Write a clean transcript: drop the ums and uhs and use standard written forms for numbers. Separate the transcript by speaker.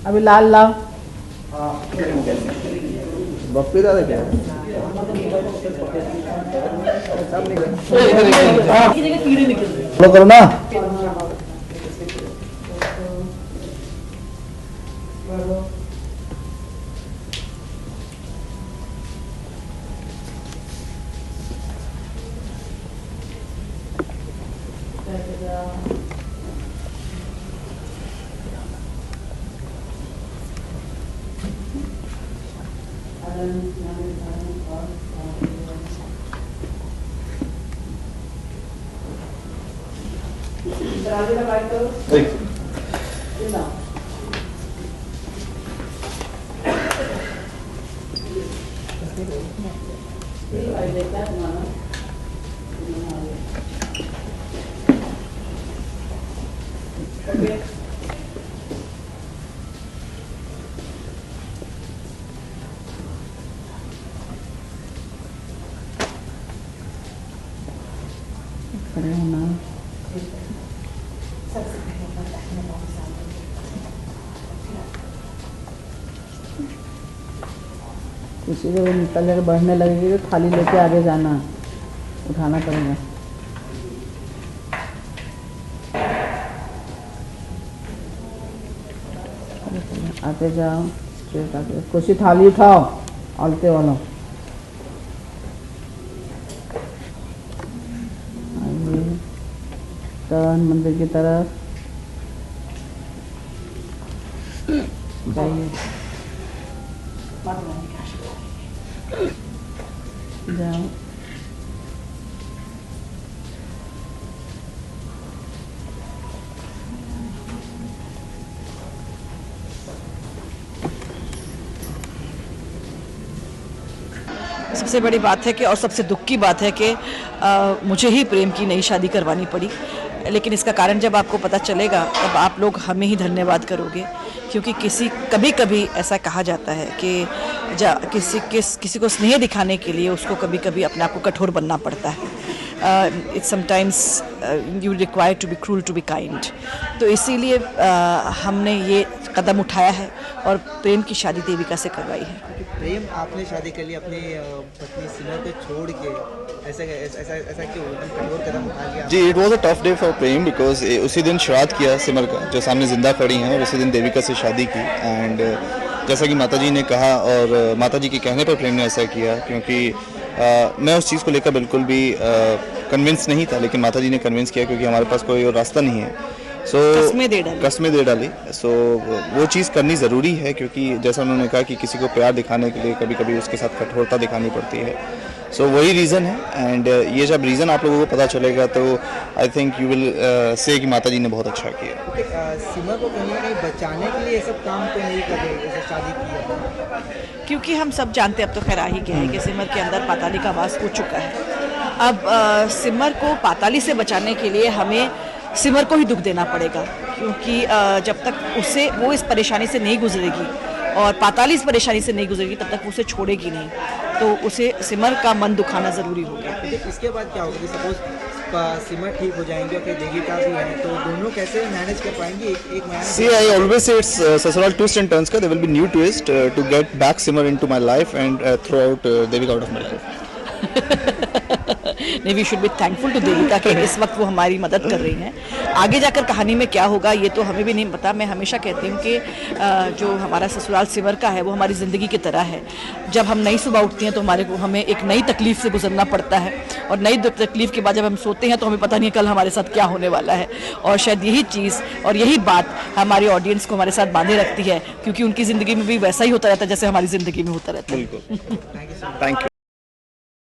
Speaker 1: अभी लाल लाओ।
Speaker 2: बप्पी दादा क्या फॉलो करो ना।
Speaker 1: खड़े होना। किसी को भी निकल जाकर बढ़ने लगेगी तो थाली लेके आगे जाना, उठाना पड़ेगा। आते जाओ, स्ट्रेट आते, कुछ थाली उठाओ, आलते वाला टर्न मंदिर की तरफ जाइए, जाओ।
Speaker 3: सबसे बड़ी बात है कि और सबसे दुख की बात है कि मुझे ही प्रेम की नई शादी करवानी पड़ी, लेकिन इसका कारण जब आपको पता चलेगा तब आप लोग हमें ही धन्यवाद करोगे, क्योंकि कभी कभी ऐसा कहा जाता है कि किसी को स्नेह दिखाने के लिए उसको कभी कभी अपने आप को कठोर बनना पड़ता है। It's sometimes you require to be cruel to be kind. तो इसीलिए हमने ये कदम उठाया है और प्रेम की शादी देविका से करवाई है।
Speaker 4: प्रेम आपने शादी कर ली अपनी पत्नी सिमर को छोड़ के, ऐसा क्यों कठोर कदम उठा लिया?
Speaker 2: जी, it was a tough day for Prem because उसी दिन श्राद्ध किया सिमर का, जो सामने जिंदा खड़ी हैं, और उसी दिन देविका से शादी की। एंड जैसा कि माताजी ने कहा और माताजी के कहने पर प्रेम ने ऐसा किया, क्योंकि मैं उस चीज़ को लेकर बिल्कुल भी कन्विंस नहीं था, लेकिन माताजी ने कन्विंस किया, क्योंकि हमारे पास कोई और रास्ता नहीं है। कसमें दे डाली। सो वो चीज़ करनी ज़रूरी है, क्योंकि जैसा उन्होंने कहा कि किसी को प्यार दिखाने के लिए कभी कभी उसके साथ कठोरता दिखानी पड़ती है। सो वही रीज़न है। एंड ये जब रीज़न आप लोगों को पता चलेगा तो I think you will say कि माताजी ने बहुत अच्छा किया।
Speaker 4: सिमर को कहीं ना कहीं बचाने के लिए सब काम तो नहीं कर रहे, जैसे शादी की,
Speaker 3: क्योंकि हम सब जानते हैं, अब तो खैर आ ही गया है कि सिमर के अंदर पाताली का वास हो चुका है। अब सिमर को पाताली से बचाने के लिए हमें सिमर को ही दुख देना पड़ेगा, क्योंकि जब तक वो इस परेशानी से नहीं गुजरेगी और पाताली इस परेशानी से नहीं गुजरेगी तब तक वो उसे छोड़ेगी नहीं, तो उसे सिमर का मन दुखाना ज़रूरी होगा।
Speaker 4: इसके बाद क्या होगा? सपोज सिमर ठीक हो जाएंगे और देविका भी है, तो दोनों कैसे मैनेज कर पाएंगे एक महीना?
Speaker 2: See, I always say it's ससुराल twists and turns का, there will be new twist to get back Simar into my life and throw out Devika out of my life.
Speaker 3: नहीं, we should be thankful to Devika कि इस वक्त वो हमारी मदद कर रही हैं। आगे जाकर कहानी में क्या होगा ये तो हमें भी नहीं पता। मैं हमेशा कहती हूँ कि जो हमारा ससुराल सिमर का है वो हमारी ज़िंदगी की तरह है। जब हम नई सुबह उठती हैं तो हमें एक नई तकलीफ़ से गुजरना पड़ता है, और नई तकलीफ़ के बाद जब हम सोते हैं तो हमें पता नहीं कल हमारे साथ क्या होने वाला है। और शायद यही चीज़ और यही बात हमारी ऑडियंस को हमारे साथ बांधे रखती है, क्योंकि उनकी ज़िंदगी में भी वैसा ही होता रहता है जैसे हमारी ज़िंदगी में होता रहता है।
Speaker 2: बिल्कुल। Thank you.